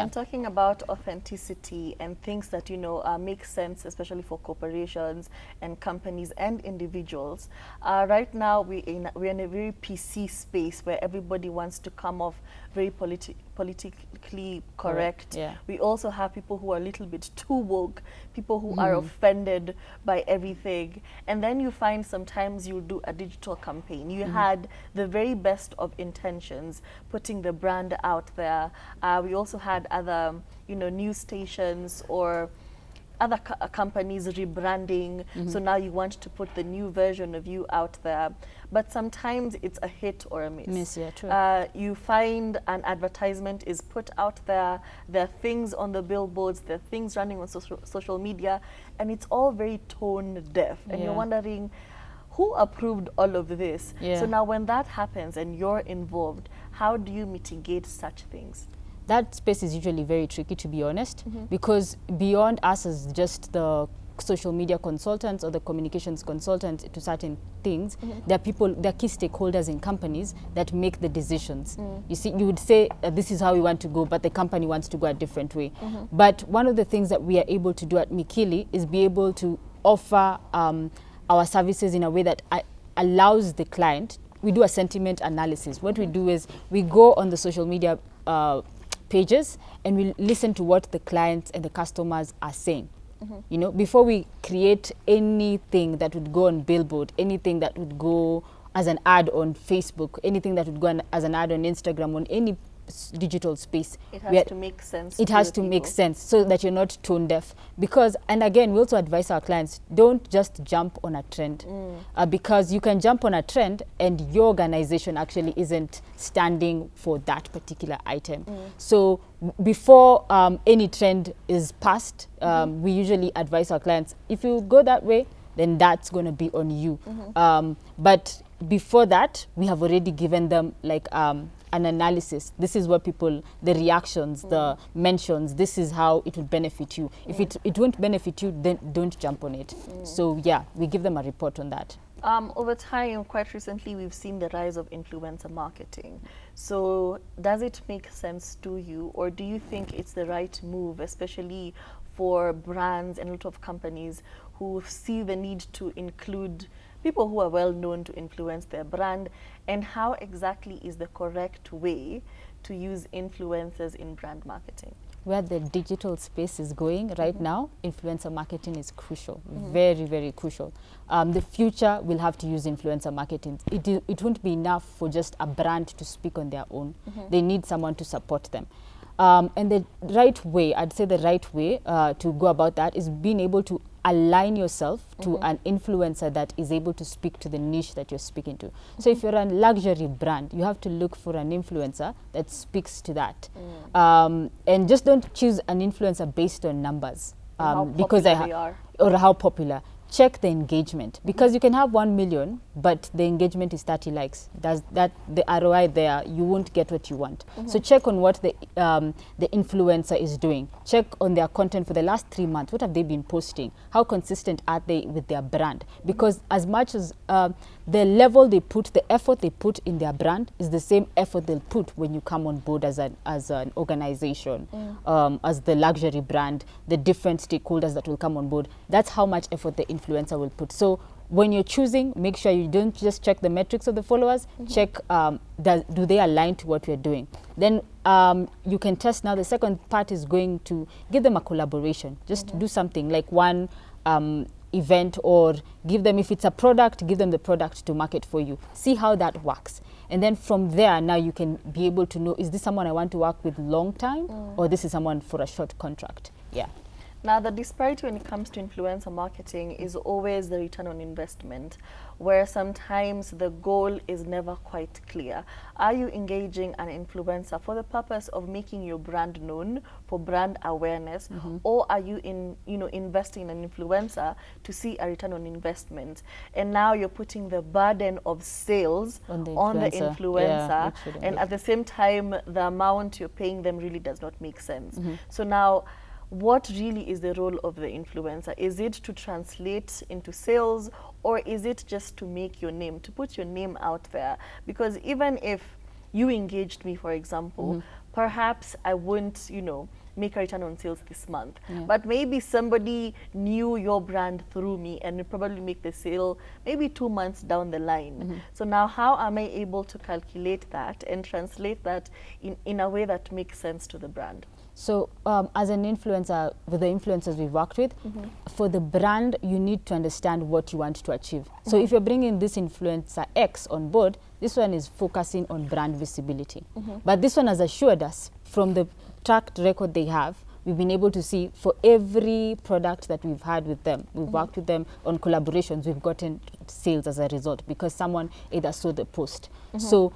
And talking about authenticity and things that, you know, make sense, especially for corporations and companies and individuals. Right now, we're in a very PC space where everybody wants to come off very politically correct. Yeah. We also have people who are a little bit too woke, people who are offended by everything. And then you find sometimes you do a digital campaign. You had the very best of intentions, putting the brand out there. We also had other, you know, news stations or other companies rebranding. So now you want to put the new version of you out there. But sometimes it's a hit or a miss. Yeah, true. You find an advertisement is put out there, there are things on the billboards, there are things running on social media, and it's all very tone deaf. And you're wondering, who approved all of this? Yeah. So now when that happens and you're involved, how do you mitigate such things? That space is usually very tricky, to be honest, because beyond us as just the social media consultants or the communications consultants to certain things, there are people, there are key stakeholders in companies that make the decisions. You see, you would say this is how we want to go, but the company wants to go a different way. But one of the things that we are able to do at Mikili is be able to offer our services in a way that allows the client. We do a sentiment analysis. What we do is we go on the social media pages and we listen to what the clients and the customers are saying. You know, before we create anything that would go on billboard, anything that would go as an ad on Facebook, anything that would go as an ad on Instagram, on any digital space. It has to make sense. It has to make sense so that you're not tone deaf. Because, and again, we also advise our clients, don't just jump on a trend. Because you can jump on a trend and your organization actually isn't standing for that particular item. So before any trend is passed, we usually advise our clients, if you go that way, then that's going to be on you. But before that, we have already given them like an analysis. This is what people, the reactions, the mentions, this is how it would benefit you. If it won't benefit you, then don't jump on it. So yeah, we give them a report on that. Over time, quite recently, we've seen the rise of influencer marketing. So does it make sense to you, or do you think it's the right move, especially for brands and a lot of companies who see the need to include people who are well known to influence their brand? And how exactly is the correct way to use influencers in brand marketing? Where the digital space is going right now, influencer marketing is crucial, very, very crucial. The future will have to use influencer marketing. It won't be enough for just a brand to speak on their own. They need someone to support them. And the right way, I'd say the right way to go about that is being able to align yourself to an influencer that is able to speak to the niche that you're speaking to. So if you're a luxury brand, you have to look for an influencer that speaks to that. And just don't choose an influencer based on numbers. Because they are. Or how popular. Check the engagement, because you can have 1 million, but the engagement is 30 likes. Does that, the ROI there, you won't get what you want. So check on what the influencer is doing. Check on their content for the last 3 months. What have they been posting? How consistent are they with their brand? Because as much as the level they put, the effort they put in their brand is the same effort they'll put when you come on board as an organization, as the luxury brand, the different stakeholders that will come on board. That's how much effort the influencer will put. So when you're choosing, make sure you don't just check the metrics of the followers, check do they align to what we're doing. Then you can test. Now the second part is going to give them a collaboration. Just do something like one event, or give them, if it's a product, give them the product to market for you. See how that works. And then from there, now you can be able to know, is this someone I want to work with long time, or this is someone for a short contract? Yeah. Now, the disparity when it comes to influencer marketing is always the return on investment, where sometimes the goal is never quite clear. Are you engaging an influencer for the purpose of making your brand known, for brand awareness, or are you investing in an influencer to see a return on investment? And now you're putting the burden of sales on the influencer, and at the same time, the amount you're paying them really does not make sense. So now, what really is the role of the influencer? Is it to translate into sales, or is it just to make your name, to put your name out there? Because even if you engaged me, for example, perhaps I wouldn't, you know, make a return on sales this month. But maybe somebody knew your brand through me and would probably make the sale maybe 2 months down the line. So now how am I able to calculate that and translate that in a way that makes sense to the brand? So as an influencer, with the influencers we've worked with, for the brand, you need to understand what you want to achieve. So if you're bringing this influencer X on board, this one is focusing on brand visibility. But this one has assured us from the track record they have, we've been able to see for every product that we've had with them, we've worked with them on collaborations, we've gotten sales as a result because someone either saw the post. So